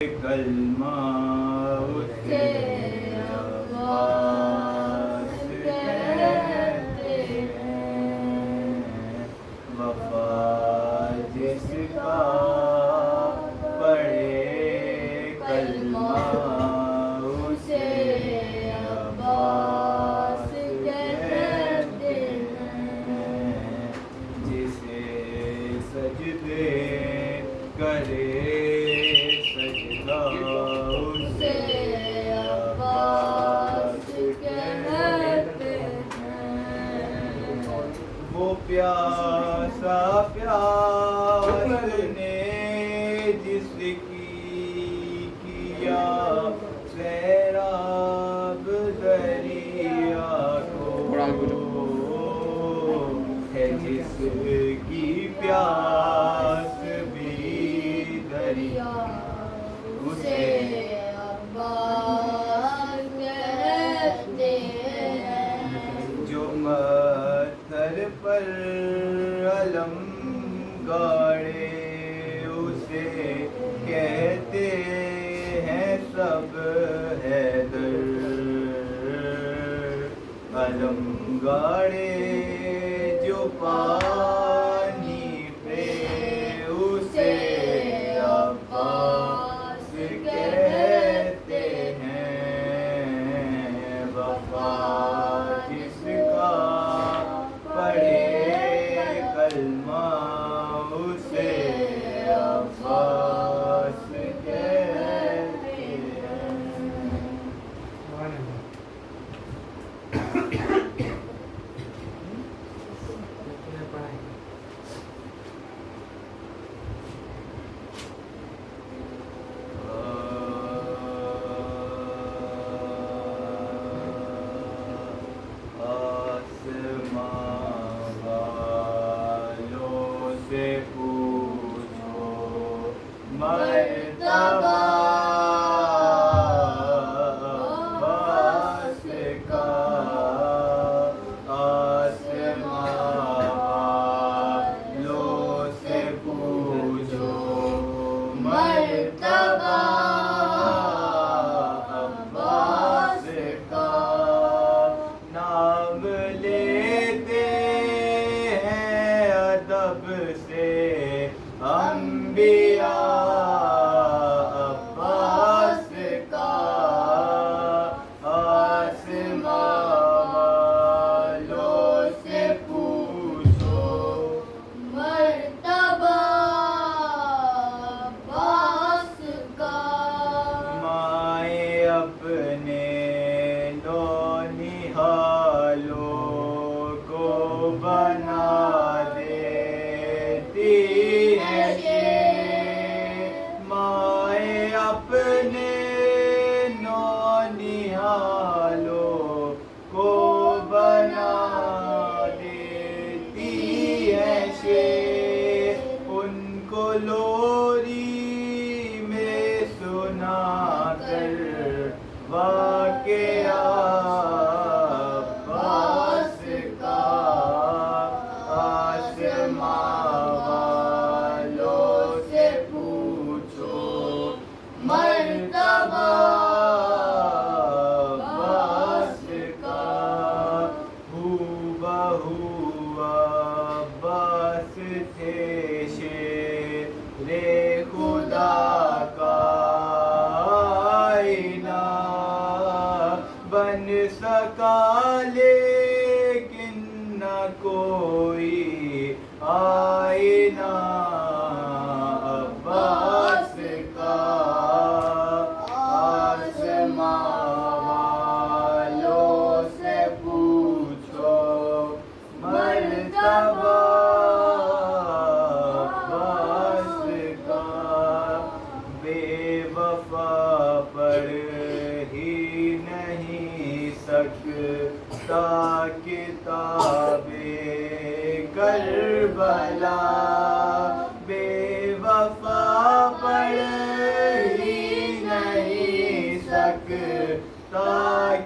کلمہ اسے عباس کہتے ہیں، وفا جس کا پڑھے کلمہ اسے عباس کہتے ہیں، جسے سجدے کرے اسے عباس کہتے ہیں، وہ پیاسا پیاس نے جس کی کیا سیراب دریا کو، ہے جس کی پیاس بھی دریا اسے عباس کہتے ہیں، جو پتھر پر علم گاڑے اسے کہتے ہیں سب حیدر، علم گاڑے جو پانی پہ اسے عباس کہتے ہیں، وفا جس کا پڑھے کلمہ اسے عباس کہتے ہیں۔ مرتبہ عباس کا، آسمان والوں سے پوچھو، مرتبہ عباس کا، نام لیتے ہیں ادب سے انبیاء عباس کا، آسمان والوں سے پوچھو، مرتبہ عباس کا، مائیں اپنے نونہالوں کو بنا دیتی ہیں، مائیں اپنے نونہالوں کو بنا دیتی ہیں شیر، ان کو لوری میں سنا کر واقعہ عباس کا، آسمان والوں سے پوچھو، مرتبہ عباس کا، ہو بہو عباس تھے شیر خدا کا آئینہ، بن سکا لیکن نہ کوئی آئینہ عباس کا، آسمان والوں سے پوچھو، مرتبہ عباس کا، بے وفا پر ہی نہیں سکتا کتاب کربلا، بے وفا پر ہی نہیں سکتا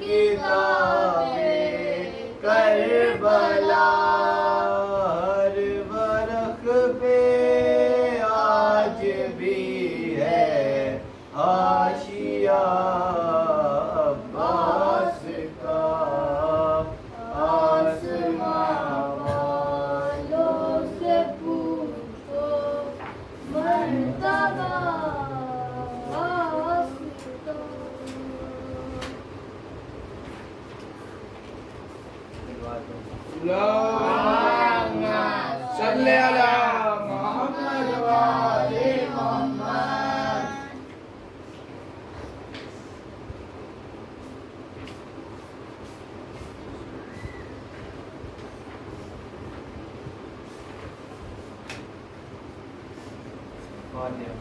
کتاب کربلا، ہر ورق پہ آج بھی ہے فاتحہ.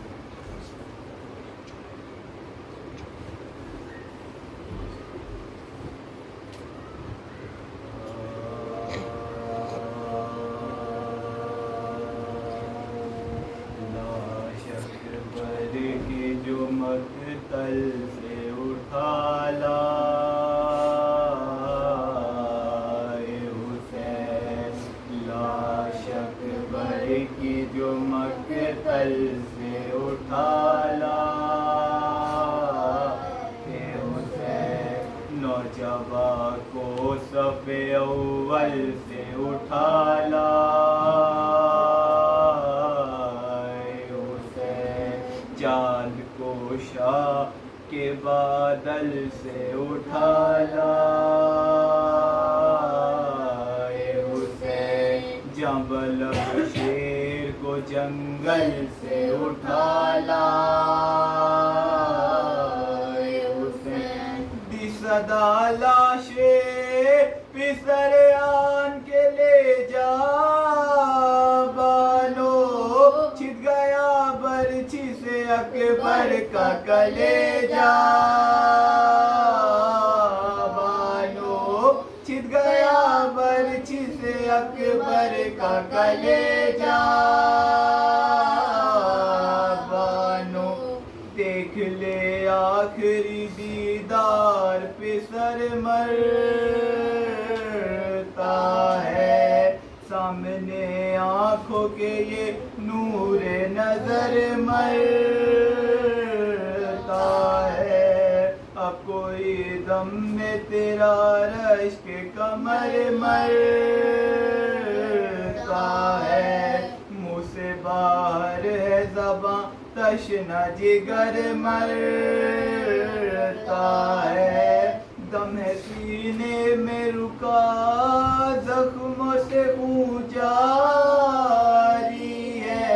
جو مقتل سے اٹھا لائے حسین، لاش اکبر کی جو مقتل سے اٹھا لائے حسین، نوجوان کو صف اول سے اٹھا لائے حسین، چاند کو شاہ کے بادل سے اٹھا لائے حسین، جبل شیر کو جنگل سے اٹھا لائے حسین، دی صدا لاشے پسر آن کے لے جا بانو، چھٹ گیا برچھی سے اکبر کا کلیجہ بانو، چھٹ گیا برچھی سے اکبر کا کلیجہ بانو، دیکھ لے آخری دیدار پہ سر مرتا ہے، سامنے آنکھوں کے یہ نور نظر مرتا ہے، اب کوئی دم میں تیرا رشک کمر مرتا ہے، منہ سے باہر ہے زباں تشنہ جگر مرتا ہے، دم ہے سینے میں رکا زخموں سے خون جاری ہے،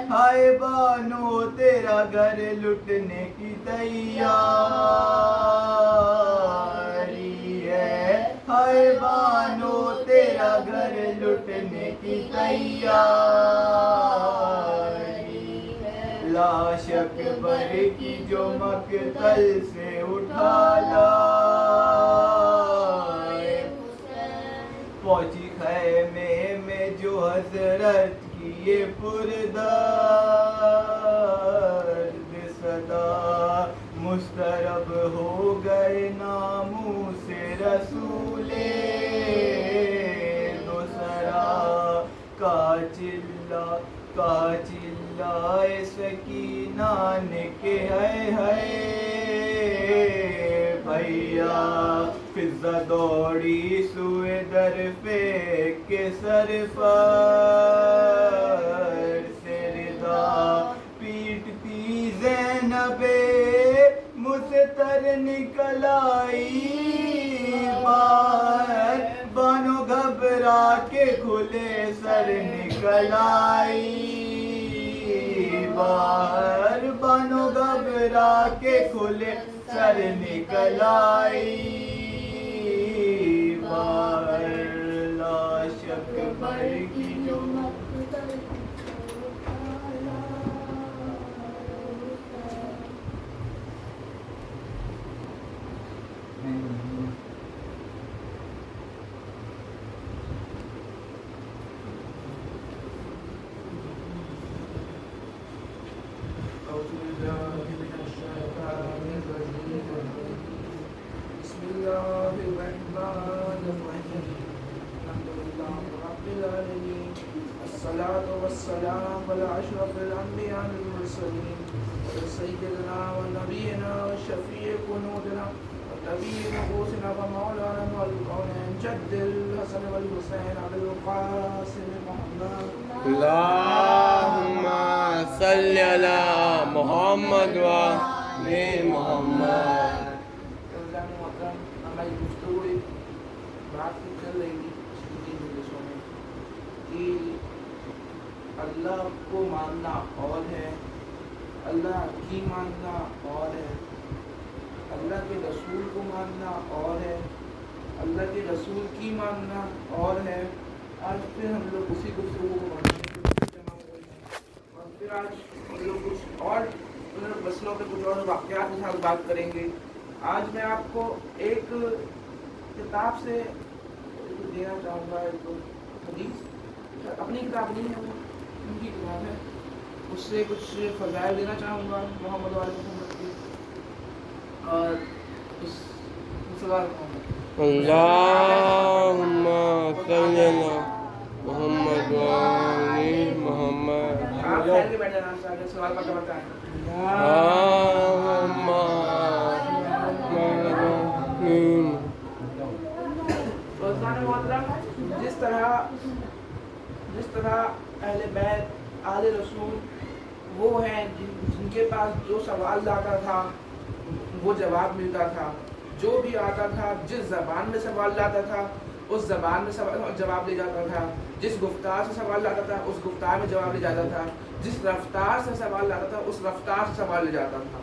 ہائے بانو تیرا گھر لٹنے کی تیاری ہے، ہائے بانو تیرا گھر لٹنے کی تیاری ہے، لاش اکبر کی جو مقتل سے اٹھا لائے حسین، پہنچی خیمے میں جو حضرت کی یہ پردرد صدا، مضطرب ہو گئے ناموس رسول دوسرا، کا چلائے سکینہ نے کہ ہے بھیا، فضا دوڑی سوئے در پھینک کے سر پر سے ردا، پیٹتی زینب مستر نکل آئی باہر، بانو گھبرا کے کھلے سر نکل آئی باہر، بانو گھبرا کے کھلے سر نکل آئی باہر، لاش اکبر کی جو الصلاة والسلام على أشرف الأنبياء والمرسلين سيدنا ونبينا وشفيع قنوتنا وطبيب نفوسنا ومولانا والكونين جد الحسن والحسين على القاسم محمد اللهم صل على محمد وآل محمد. ہماری گفتگو بات چل رہی تھی پچھلی مجلسوں میں کہ اللہ کو ماننا اور ہے، اللہ کی ماننا اور ہے، اللہ کے رسول کو ماننا اور ہے، اللہ کے رسول کی ماننا اور ہے. آج پھر ہم لوگ اسی گفتگو کو ماننے کے لیے جمع ہوئے ہیں اور फिर आज हम लोग कुछ और मसलों पे कुछ और वाक़यात के साथ बात करेंगे। आज मैं आपको एक किताब से देना चाहूँगा, एक हदीस, अपनी किताब नहीं है वो, उनकी किताब है, उससे कुछ फ़ज़ाइल देना चाहूँगा मोहम्मद वाले मोहम्मद की। और उस अल्लाहुम्मा सल्ली अला मोहम्मद व आले मोहम्मद। आप फैल के बैठ जाना, आगे सवाल का बताएं। अल्लाहुम्मा जिस तरह अहले बैत आले रसूल वो हैं जिनके पास जो सवाल आता था वो जवाब मिलता था, जो भी आता था जिस ज़बान में सवाल आता था उस ज़बान में जवाब ले जाता था, जिस गुफ्तार से सवाल आता था उस गुफ्तार में जवाब ले जाता था, जिस रफ्तार से सवाल आता था उस रफ्तार से सवाल ले जाता था।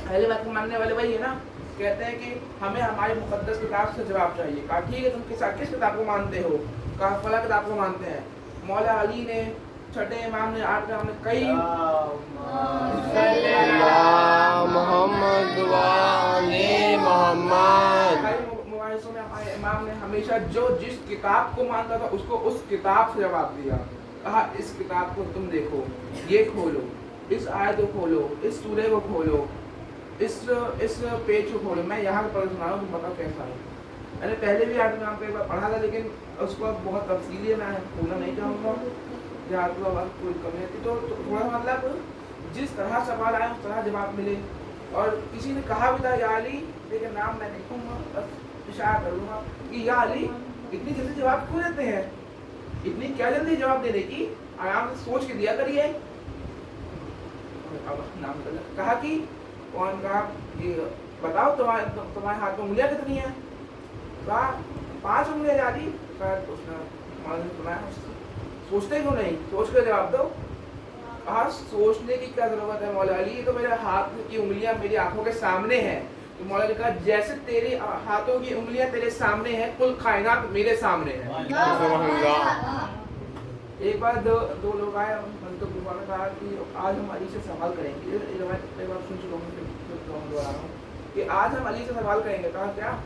अहले बैत को मानने वाले वही है ना, कहते हैं कि हमें हमारी मुक़द्दस किताब से जवाब चाहिए। कहा ठीक है, तुम किस किताब को मानते हो? कहा फला किताब को मानते हैं। मौला अली ने, छठे इमाम ने, आठवें इमाम ने कई मोहम्मद व आले मोहम्मद मुबाहिसों में हमारे इमाम ने हमेशा जो जिस किताब को मानता था उसको उस किताब से जवाब दिया। कहा इस किताब को तुम देखो, ये खोलो, इस आयत को खोलो, इस सूरे को खोलो, इस पेज को खोलो। मैं यहाँ पर सुना रहा हूँ, तुम बताओ कैसा है। मैंने पहले भी आयत में एक बार पढ़ा था, लेकिन उसको बहुत तफसीली है, मैं पूरा नहीं चाहूँगा, जहाँ तो आवाज़ कोई कमी थी। तो थोड़ा मतलब जिस तरह सवाल आए उस तरह जवाब मिले। और किसी ने कहा भी था या अली, लेकिन नाम मैं नहीं कहूँगा, बस इशारा करूँगा कि या अली इतनी जल्दी जवाब क्यों देते हैं, इतनी क्या जल्दी जवाब देने की, आराम से सोच के दिया करिए। अब नाम कहा कि कौन कहा कि बताओ तुम्हारे हाथ में उंगलियाँ कितनी हैं? कहा 5 उंगलियाँ जा दी। सोचते क्यों नहीं, सोच कर जवाब दो। कहा सोचने की क्या जरूरत है मौला अली, ये तो मेरे हाथ की उंगलियां मेरी आंखों के सामने हैं। तो मौला अली कहा जैसे तेरे हाथों की उंगलियां तेरे सामने हैं, कुल कायनात मेरे सामने है। एक बार दो लोग आए, तो ने कहा कि आज हम अली से सवाल करेंगे। सुन चुका हूँ कि आज हम अली से सवाल करेंगे। कहा क्या?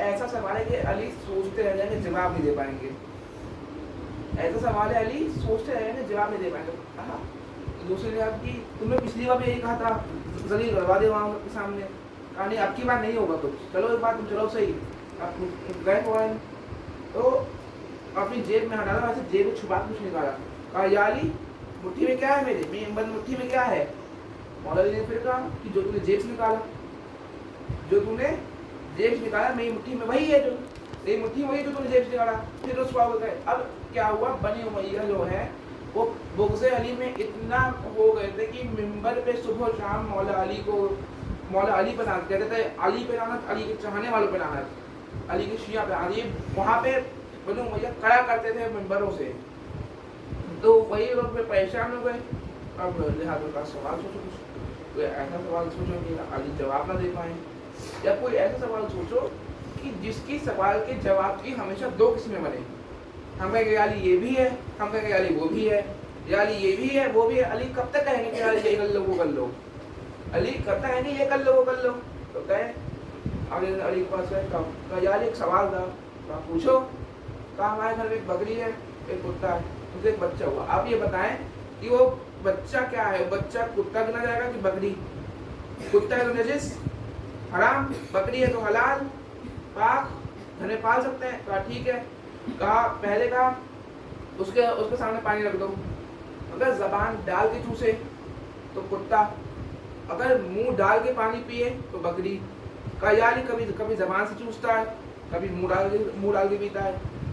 ऐसा सवाल है कि अली सोचते रह जाएंगे, जवाब नहीं दे पाएंगे। ऐसा सवाल है, अली सोचते रह जाएंगे, जवाब नहीं दे पाएंगे। कहा दूसरे ने आपकी तुमने पिछली बार भी यही कहा था, जलील करवा दे वहाँ के सामने। कहा नहीं, आपकी बात नहीं होगा कुछ, चलो एक बात तुम चलो सही। आप गए फौरन तो अपनी जेब में हटाना, वैसे जेब में छुपा कुछ निकाला। कहा या अली मुट्ठी में क्या है मेरी बंद मुट्ठी में क्या है? मौला अली ने फिर कहा कि जो तूने जेब से निकाला, जो तूने जेब से निकाला मेरी मुट्ठी में वही है, जो तेरी मुट्ठी में वही जो तूने जेब से निकाला। फिर उस बात गए। अब क्या हुआ, बनी उमैया जो है वो बुग़्ज़े अली में इतना हो गए थे कि मिंबर पे सुबह शाम मौला अली पे लानत कहते थे। अली पे लानत, अली के चाहने वालों पे लानत, अली के शिया पे अली, वहाँ पे बनी उमैया कड़ा करते थे मिंबरों से। तो वही लोग पे परेशान हो गए। अब लिहाजा का सवाल सोचो, कोई ऐसा सवाल सोचो कि अली जवाब ना दे पाए, या कोई ऐसा सवाल सोचो कि जिसकी सवाल के जवाब की हमेशा 2 किस्में बने। हम कहेंगे अली ये भी है, हम कहेंगे अली वो भी है, या अली ये भी है वो भी है। अली कब तक कहेंगे कि अली ये कर लो वो कर लो, अली कब तक कहेंगे ये कर लो वो कर लो। तो कहे अली के पास गए, यार एक सवाल था, तो पूछो। कहा हमारे घर में एक बकरी है, एक कुत्ता है, उनसे एक बच्चा हुआ। आप ये बताएं कि वो बच्चा क्या है, बच्चा कुत्ता गिना जाएगा कि बकरी? कुत्ता है तो नजिस हराम, बकरी है तो हलाल पाक, घर में पाल सकते हैं। कहा ठीक है। कहा पहले कहा उसके सामने पानी रख दो, अगर जबान डाल के चूसे तो कुत्ता, अगर मुंह डाल के पानी पिए तो बकरी। कहा यार कभी जबान से चूसता है, कभी मुंह डाल के पीता है।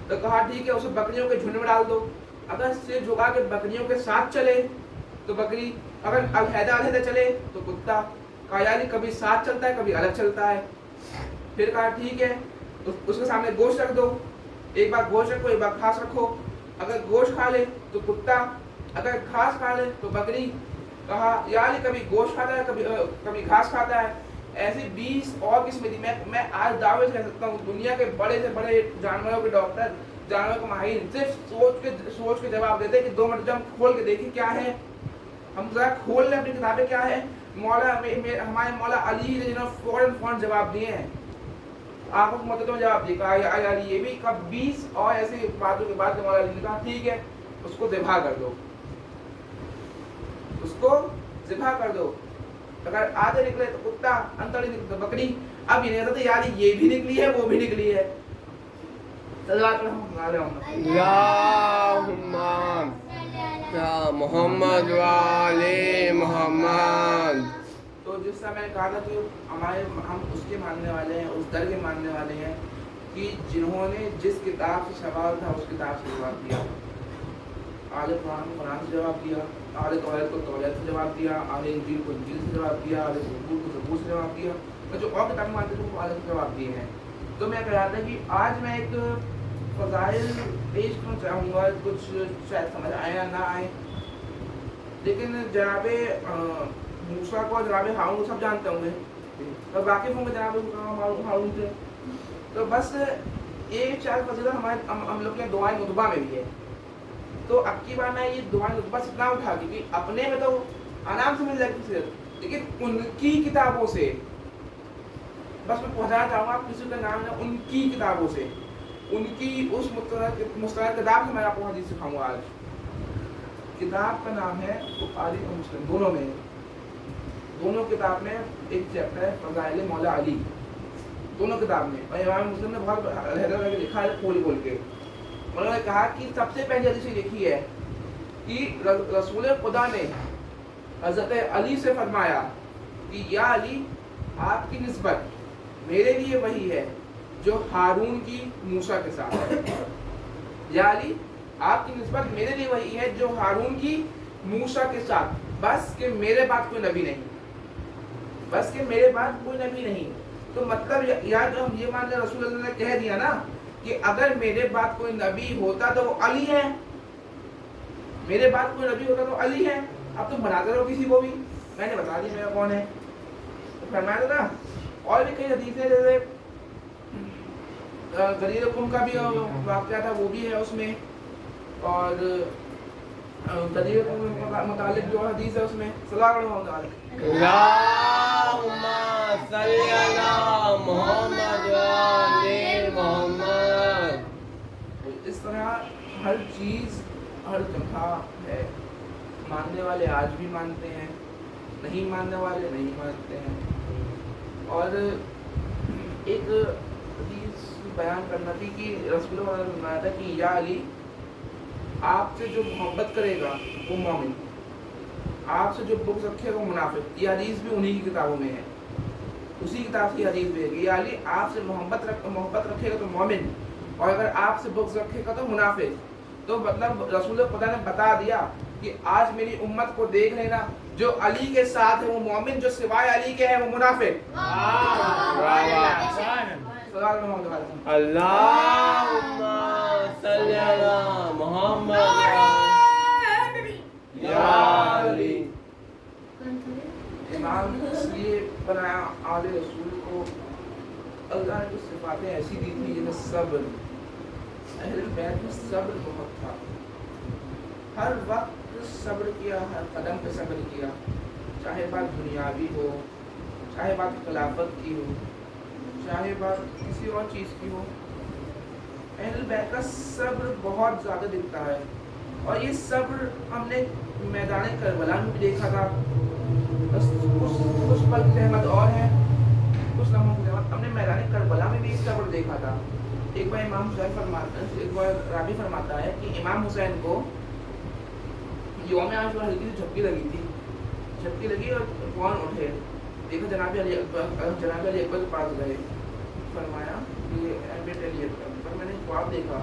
तो कहा ठीक है, उसे बकरियों के झुंड में डाल दो, अगर सिर झुका के बकरियों के साथ चले तो बकरी, अगर अलहदा चले तो कुत्ता। कहा यार कभी साथ चलता है कभी अलग चलता है। फिर कहा ठीक है, उसके सामने गोश्त रख दो, एक बार गोश्त रखो एक बार घास रखो, अगर गोश्त खा ले तो कुत्ता, अगर घास खा ले तो बकरी। कहा यार कभी गोश्त खाता है कभी घास खाता है। ऐसी 20 और किस्में थी। मैं आज दावे से कह सकता हूँ दुनिया के बड़े से बड़े जानवरों के डॉक्टर जानवर के माहिर सिर्फ सोच के जवाब देते हैं कि 2 मिनट जब हम खोल के देखें क्या है, हम जरा खोल लें अपनी किताबें क्या है। हमारे मौला अली ने फौरन जवाब दिए हैं, आंखों के मतलब जवाब दिया यार ये भी कब 20 और ऐसी बातों के बाद मौला अली ने कहा ठीक है उसको ज़िबा कर दो, उसको ज़िबा कर दो। अगर आधे निकले तो कुत्ता, अंतड़ी निकले तो बकरी। अब ये नहीं कहते यार ये भी निकली है वो भी निकली है। मोहम्मद वाले मोहम्मद। तो जिस समय मैंने कहा था कि हम उसके मानने वाले हैं, उस दर के मानने वाले हैं कि जिन्होंने जिस किताब से सवाल था उस किताब से जवाब दिया। आले कुरान को कुरान से जवाब दिया, आले तौरात को तौरात से जवाब दिया, आले इंजील को इंजील से जवाब दिया, आले ज़बूर को ज़बूर से जवाब दिया, तो जो और किताबें मानते थे वो आले से जवाब दिए हैं। तो मैं कह रहा था कि आज मैं एक फ़ज़ाइल पेश करना चाहूँगा, कुछ शायद समझ आए या ना आए, लेकिन जनाब मूसा को और जनाब हारून को सब जानते होंगे और वाकिफ़ होंगे जनाब हारून से। तो बस ये 4 फजीलत हमारे हम लोग के दुआए मुतबा में भी है। तो अब की बार मैं ये दुआए मुतबा से इतना उठा क्योंकि अपने में तो आराम से मिल जाएगी, लेकिन उनकी किताबों से बस मैं पहुँचाना चाहूँगा, किसी का नाम है उनकी किताबों से, उनकी उस मुस्तनद किताब से मैं आपको हदीस सिखाऊंगा। आज किताब का नाम है बुखारी और मुस्लिम, दोनों किताब में एक चैप्टर है फ़ज़ाइल मौला अली, दोनों किताब में। और इमाम मुस्लिम ने बहुत अलहदा लिखा है खोल के। उन्होंने कहा कि सबसे पहले हदीस लिखी है कि रसूल खुदा ने हज़रत अली से फरमाया कि या अली आपकी निस्बत मेरे लिए वही है जो हारून की मूसा के साथ है। या अली आपकी निस्बत मेरे लिए वही है जो हारून की मूसा के साथ, बस कि मेरे बाद कोई नबी नहीं, बस कि मेरे बाद कोई नबी नहीं। तो मतलब या जो हम ये मान लें रसूल अल्लाह ने कह दिया ना कि अगर मेरे बाद कोई नबी होता तो वो अली है, मेरे बाद कोई नबी होता तो अली है। अब तुम बनाते रहो किसी को भी, मैंने बता दिया मेरा कौन है, तो फरमाया था ना। और भी कई हदीसें जैसे गरीब कुम का भी वाक़या था वो भी है उसमें, और गरीब कुम के मुतालिक जो हदीस है उसमें सल्लल्लाहु अलैहि वसल्लम। इस तरह हर चीज़ हर जगह है। मानने वाले आज भी मानते हैं, नहीं मानने वाले नहीं मानते हैं। और एक हदीस बयान करना थी कि रसूल ने फरमाया था कि या अली आपसे जो मोहब्बत करेगा वो मोमिन, आपसे जो बुग़्ज़ रखेगा वो मुनाफिक। ये हदीस भी उन्हीं की किताबों में है, उसी किताब की हदीस भी है। या अली आपसे मोहब्बत रखेगा तो मोमिन, और अगर आपसे बुग़्ज़ रखेगा तो मुनाफिक। तो मतलब रसूल खुदा ने बता दिया कि आज मेरी उम्मत को देख लेना, जो अली के साथ है वो मोमिन, जो सिवाय अली के है वो मुनाफिक। अल्लाहुम्मा सल्ली अला मुहम्मद या अली। इमाम इसलिए बनाया आले रसूल को, अल्लाह ने कुछ सिफातें ऐसी दी थी जैसे सब्र। अहले बैत में सब्र बहुत था, हर वक्त सब्र किया, हर कदम पे सब्र किया, चाहे बात दुनियावी हो, चाहे बात खिलाफत की हो, चाहे बात किसी और चीज़ की हो। अहले बैत का सब्र बहुत ज़्यादा दिखता है, और ये सब्र हमने मैदान करबला में भी देखा था। बस कुछ पल की रहमत और है, कुछ लम्हों की रहमत हमने मैदान करबला में भी सब्र देखा था। एक बार इमाम हुसैन रावी फरमाता है कि इमाम हुसैन को यौम आशूरा हल्की सी झपकी लगी और कौन उठे, देखो जनाब अली अकबर के पास गए, फरमाया कि बेटे अली अकबर, पर मैंने ख्वाब देखा।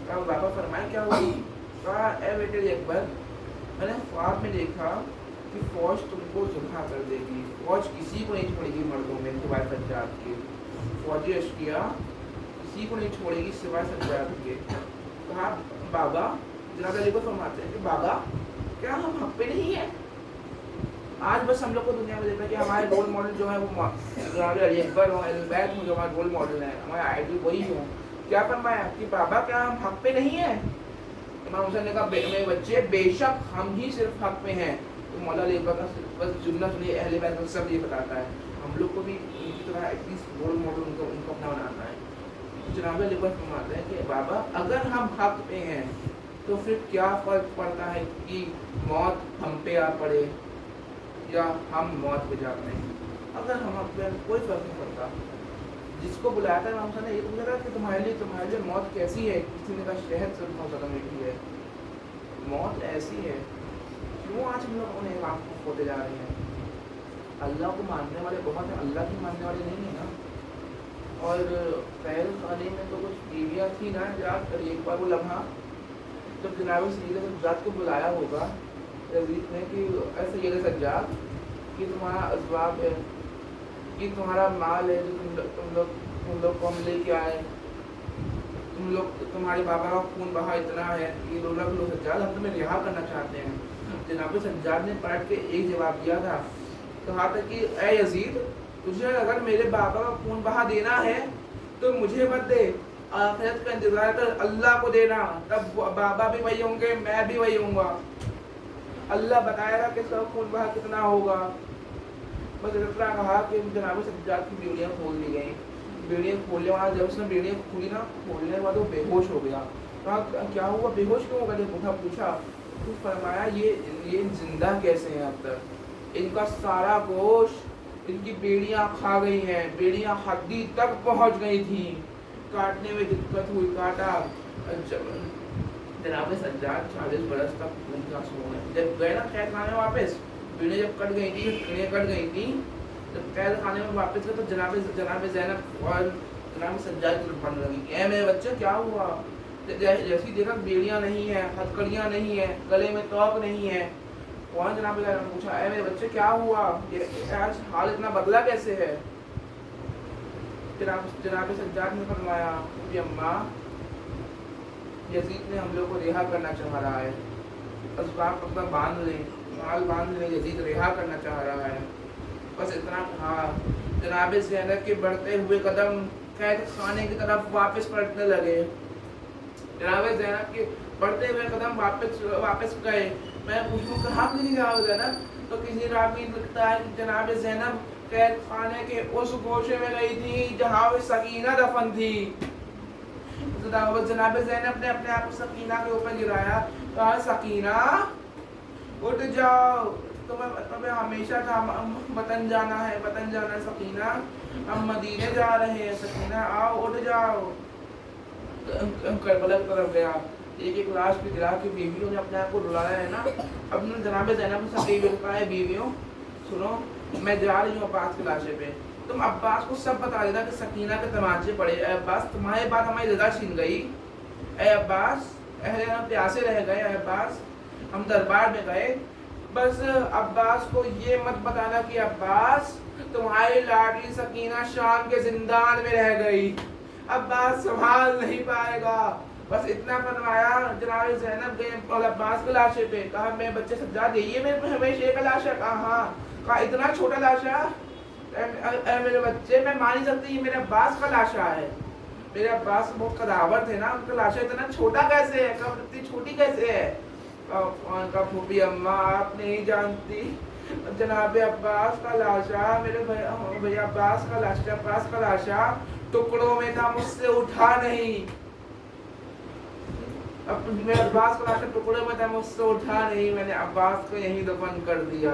कहा बाबा फरमाया क्या हुआ? कहा ए बेटे अली अकबर, मैंने ख्वाब में देखा कि फ़ौज तुमको ज़िंदा कर देगी, फ़ौज किसी को नहीं छोड़ेगी मर्दों में सिवाय सज्जाद के, फ़ौजी अशकिया किसी को नहीं छोड़ेगी सिवाय सज्जाद के। कहा बाबा, जनाब अली को फरमाते हैं कि बाबा क्या हम हक पे नहीं है? आज बस हम लोग को दुनिया में देखा है कि हमारे रोल मॉडल जो है वो जनाब अली अकबर हो, अहले बैत हो, जो हमारे रोल मॉडल हैं, हमारे आइडल वही हो। کیا فرمایا کہ بابا کیا ہم حق پہ نہیں ہیں؟ امام حسین نے کہا میرے بچے بے شک ہم ہی صرف حق پہ ہیں. تو مولا علی اکبر کا بس جملہ سنیے، اہل بیت کا سب یہ بتاتا ہے. ہم لوگ کو بھی ان کی طرح ایٹ لیسٹ رول ماڈل ان کو اپنا بنانا ہے. جناب علی اکبر فرماتے ہیں کہ بابا اگر ہم حق پہ ہیں تو پھر کیا فرق پڑتا ہے کہ موت ہم پہ آ پڑے یا ہم موت پہ جا پڑیں؟ اگر ہم حق پہ ہیں کوئی فرق نہیں پڑتا. جس کو بلایا تھا امام حسین نے یہ پوچھا تھا کہ تمہارے لیے موت کیسی ہے؟ کسی نے کہا شہد سے بہت زیادہ میٹھی ہے. موت ایسی ہے. کیوں آج ہم لوگ انہیں آپ کو کھوتے جا رہے ہیں؟ اللہ کو ماننے والے بہت ہیں، اللہ کی ماننے والے نہیں ہیں نا. اور پہل خانے میں تو کچھ بیویاں تھیں نا جات. ایک بار وہ لمحہ جب جناب سید سجاد کو بلایا ہوگا یزید نے کہ ایسے یہ سجاد کہ تمہارا اسباب ہے، کہ تمہارا مال ہے جو تم لوگ کو ہم لے کے آئے، تمہارے بابا کا خون بہا اتنا ہے کہ لو سجاد ہم تمہیں رہا کرنا چاہتے ہیں. جناب سجاد نے پلٹ کے ایک جواب دیا تھا، کہا تھا کہ اے یزید تجھے اگر میرے بابا کا خون بہا دینا ہے تو مجھے مت دے، آخرت کا انتظار کر اللہ کو دینا، تب بابا بھی وہی ہوں گے میں بھی وہی ہوں گا. اللہ بتائے گا کہ سب خون بہا کتنا ہوگا. بس اتنا کہا کہ جناب سجاد کی بیڑیاں کھول دی گئیں. بیڑیاں کھولنے والا جب اس نے بیڑیاں کھولی نا، کھولنے کے بعد وہ بے ہوش ہو گیا. کہا کیا ہوا، بے ہوش کیوں ہو گیا؟ جب پوچھا تو فرمایا یہ زندہ کیسے ہیں اب تک؟ ان کا سارا گوشت ان کی بیڑیاں کھا گئی ہیں، بیڑیاں ہڈی تک پہنچ گئی تھیں، کاٹنے میں دقت ہوئی، کاٹا. جناب سجاد 40 برس تک ان کا سونا. جب گئے نا قید خانے میں واپس، بیڑیاں جب کٹ گئی تھی، کڑیاں کٹ گئی تھیں، جب قید خانے میں واپس گئے تو جناب زینب اور جناب سجاد کی بن لگی. اے میرے بچے کیا ہوا؟ جیسی دیکھا بیڑیاں نہیں ہیں، ہتھکڑیاں نہیں ہیں، گلے میں توق نہیں ہے. کون جناب نے پوچھا اے میرے بچے کیا ہوا، آج حال اتنا بدلا کیسے ہے؟ جناب سجاد نے فرمایا کہ اماں یزید نے ہم لوگ کو رہا کرنا چاہ رہا ہے، اسباب اپنا باندھ لیں، مال باندھ لیں، یزید رہا کرنا چاہ رہا ہے. بس اتنا کہا. جناب زینب کے بڑھتے ہوئے قدم قید خانے کی طرف واپس پلٹنے لگے. جناب زینب کے بڑھتے ہوئے قدم واپس گئے. میں پوچھوں کہاں نہیں جناب زینب؟ تو کسی راوی لکھتا ہے کہ جناب زینب قید خانے کے اس گوشے میں گئی تھی جہاں وہ سکینہ دفن تھی. جناب زینب نے اپنے آپ کو سکینہ کے اوپر گرایا، کہا سکینہ اٹھ جاؤ، تمہیں ہمیشہ تھا وطن جانا ہے، وطن جانا ہے سکینہ، ہم مدینے جا رہے ہیں، سکینہ آؤ اٹھ جاؤ. کربلا کی طرف گیا. ایک لاش پہ گرا کے بیویوں نے اپنے آپ کو رلایا ہے نا. اب جناب زینب سے بیویوں نے کہا ہے بیویوں سنو، میں جا رہی ہوں عباس کے لاشے پہ، تم عباس کو سب بتا دینا کہ سکینہ کے تمانچے پڑے. اے عباس تمہارے بعد ہماری رضا چھین گئی. اے عباس اہل پیاسے رہ گئے. اے عباس ہم دربار میں گئے، بس عباس کو یہ مت بتانا کہ عباس تمہاری لاڈلی سکینہ شام کے زندان میں رہ گئی، عباس سنبھال نہیں پائے گا. بس اتنا فرمایا. جناب زینب گئے اور عباس کے لاشے پہ، کہا میں بچے سجاد یہ میرے ہمیشہ کا لاشا. کہا ہاں. کہا اتنا چھوٹا لاشا؟ اے میرے بچے میں مان نہیں سکتی، یہ میرے عباس کا لاشا ہے. میرے عباس بہت قداور تھے نا، ان کا لاشا اتنا چھوٹا کیسے ہے، قبر اتنی چھوٹی کیسے ہے؟ کا پھوپھی اماں آپ نہیں جانتی، جناب عباس کا لاشا، میرے بھیا عباس کا لاشا، عباس کا لاشا ٹکڑوں میں تھا، مجھ سے اٹھا نہیں. اب میرے عباس کا لاشا ٹکڑوں میں تھا، مجھ سے اٹھا نہیں، میں نے عباس کو یہیں دفن کر دیا.